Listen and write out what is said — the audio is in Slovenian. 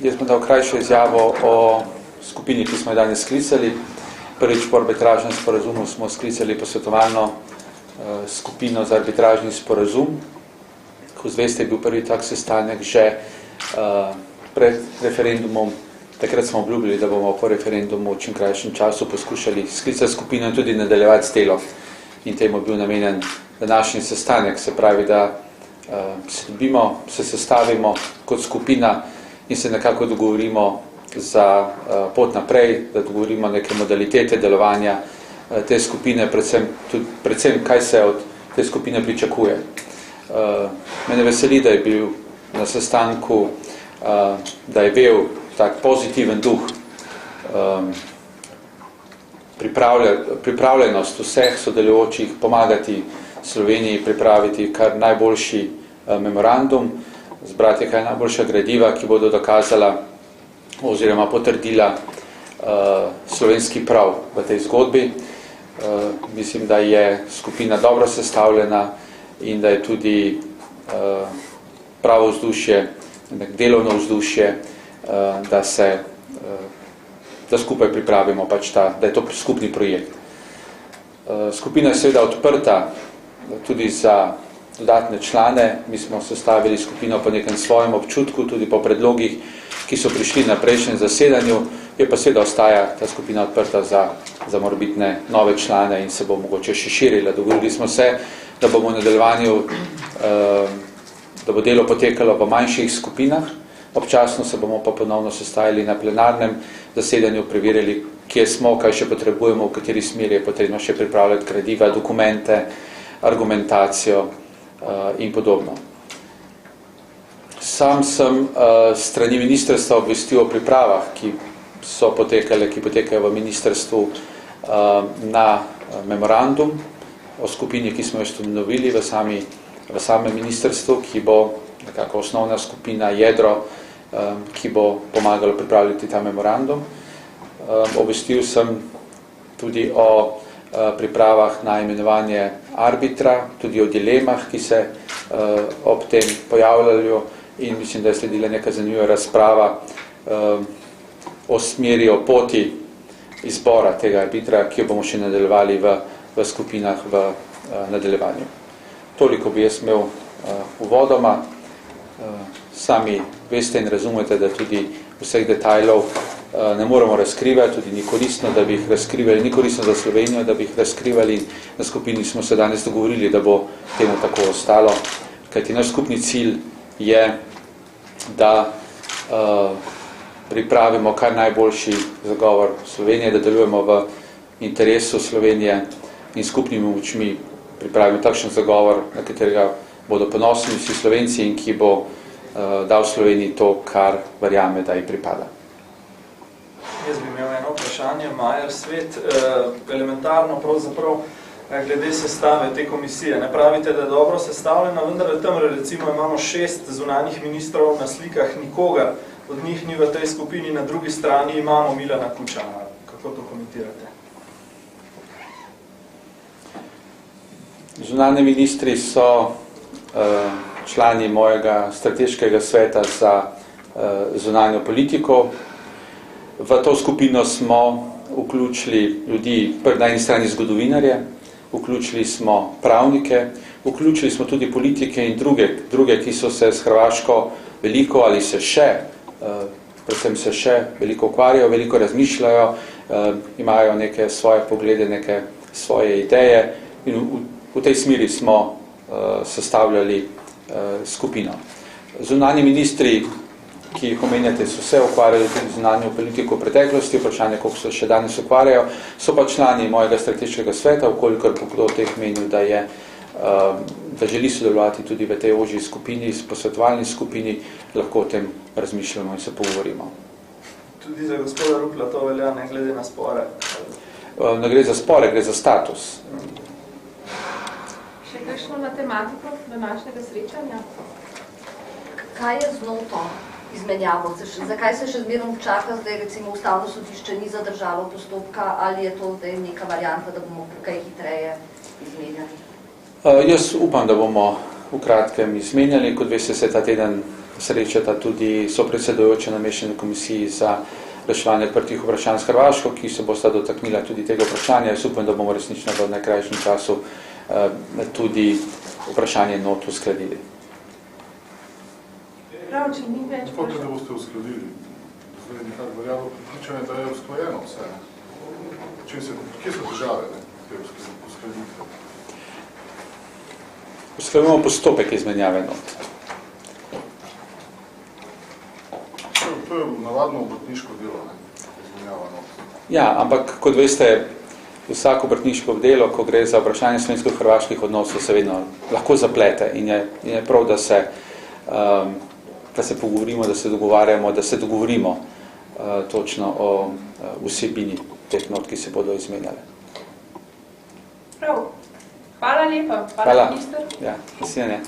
Jaz bom dal krajšo izjavo o skupini, ki smo jo danes sklicali. Prvič po arbitražnem sporazumu smo sklicali posvetovalno skupino za arbitražni sporazum. Ko zveste, je bil prvi tak sestanek že pred referendumom. Takrat smo obljubili, da bomo po referendumu v čim krajšem času poskušali sklicati skupino in tudi nadaljevati s delom. In temu je bil namenjen današnji sestanek, se pravi, da se dobimo, se sestavimo kot skupina in se nekako dogovorimo za pot naprej, da dogovorimo neke modalitete delovanja te skupine, predvsem kaj se od te skupine pričakuje. Mene veseli, da je bil na sestanku, da je vel tak pozitiven duh, pripravljenost vseh sodelujočih pomagati Sloveniji pripraviti kar najboljši memorandum, zbrati kaj najboljša gradiva, ki bodo dokazala oziroma potrdila slovenski prav v tej zgodbi. Mislim, da je skupina dobro sestavljena in da je tudi pravo vzdušje, delovno vzdušje, da skupaj pripravimo pač da je to skupni projekt. Skupina je seveda odprta tudi za dodatne člane. Mi smo sestavili skupino po nekem svojem občutku, tudi po predlogih, ki so prišli na prejšnjem zasedanju, je pa seveda ostaja ta skupina odprta za morebitne nove člane in se bo mogoče še širila. Dogovorili smo se, da bomo v nadaljevanju, da bo delo potekalo v manjših skupinah, občasno se bomo pa ponovno sestajali na plenarnem zasedanju, preverili, kje smo, kaj še potrebujemo, v kateri smeri je potrebno še pripravljati gradiva, dokumente, argumentacijo in podobno. Sam sem strani ministrstva obvestil o pripravah, ki potekajo v ministrstvu na memorandum o skupini, ki smo jo ustanovili v samem ministrstvu, ki bo nekako osnovna skupina, jedro, ki bo pomagalo pripraviti ta memorandum. Obvestil sem tudi o pripravah na imenovanje arbitra, tudi o dilemah, ki se ob tem pojavljajo, in mislim, da je sledila neka zanimiva razprava o smeri, o poti izbora tega arbitra, ki jo bomo še nadaljevali v skupinah v nadaljevanju. Toliko bi jaz imel uvodoma. Sami veste in razumete, da tudi vseh detajlov ne moramo razkrivati, tudi ni koristno, da bi jih razkrivali, ni koristno za Slovenijo, da bi jih razkrivali. Na skupini smo se danes dogovorili, da bo temu tako ostalo, kajti naš skupni cilj je, da pripravimo kar najboljši zagovor Slovenije, da delujemo v interesu Slovenije in skupnimi močmi pripravimo takšen zagovor, na katerega bodo ponosni vsi Slovenci in ki bo dal Sloveniji to, kar verjame, da ji pripada. Jaz bi imel eno vprašanje, Majer Svet, elementarno pravzaprav glede sestave te komisije. Ne pravite, da je dobro sestavljena, vendar tam recimo imamo 6 zunanjih ministrov na slikah, nikogar od njih ni v tej skupini, na drugi strani imamo Milana Kučana. Kako to komentirate? Zunanji ministri so člani mojega strateškega sveta za zunanjo politiko. V to skupino smo vključili ljudi, na eni strani zgodovinarje, vključili smo pravnike, vključili smo tudi politike in druge, ki so se s Hrvaško veliko ali se še, predvsem se še veliko ukvarjajo, veliko razmišljajo, imajo neke svoje poglede, neke svoje ideje in v tej smeri smo sestavljali skupino. Zunanji ministri, ki jih omenjate, so se ukvarjali tudi z zunanjo politiko v preteklosti, vprašanje, koliko se še danes ukvarjajo, so pa člani mojega strateškega sveta, vkolikor bo kdo teh menil, da želi sodelovati tudi v tej ožji skupini, posvetovalni skupini, lahko o tem razmišljamo in se pogovorimo. Tudi za gospoda Rupla to velja, ne glede na spore? Ne gre za spore, gre za status. Še kakšno na tematiko današnjega srečanja? Kaj je z noto izmenjavo? Zakaj se še zmerno čaka, zdaj recimo Ustavno sodišče ni zadržalo postopka, ali je to zdaj neka varianta, da bomo kaj hitreje izmenjali? Jaz upam, da bomo v kratkem izmenjali. Kot veste, se ta teden srečata tudi sopredsedujoča na mešani komisiji za reševanje odprtih vprašanj s Hrvaško, ki se bosta dotaknila tudi tega vprašanja. Jaz upam, da bomo resnično v najkrajšem času tudi vprašanje not uskladili. Prav, če ni več Kako da boste uskladili? Zdaj nekako verjavo pripričanje, da je usklajeno vse. Kje so težave te uskladitve? Uskladimo postopek izmenjave not. To je navadno obrtniško delo, izmenjava not. Ja, ampak kot veste, vsako obrtniško delo, ko gre za vprašanje slovensko-hrvaških odnosov, se vedno lahko zaplete in je prav, da se pogovorimo, da se dogovarjamo, da se dogovorimo točno o vsebini teh not, ki se bodo izmenjale. Prav. Hvala lepa. Hvala. Minister. Ja, naslednje.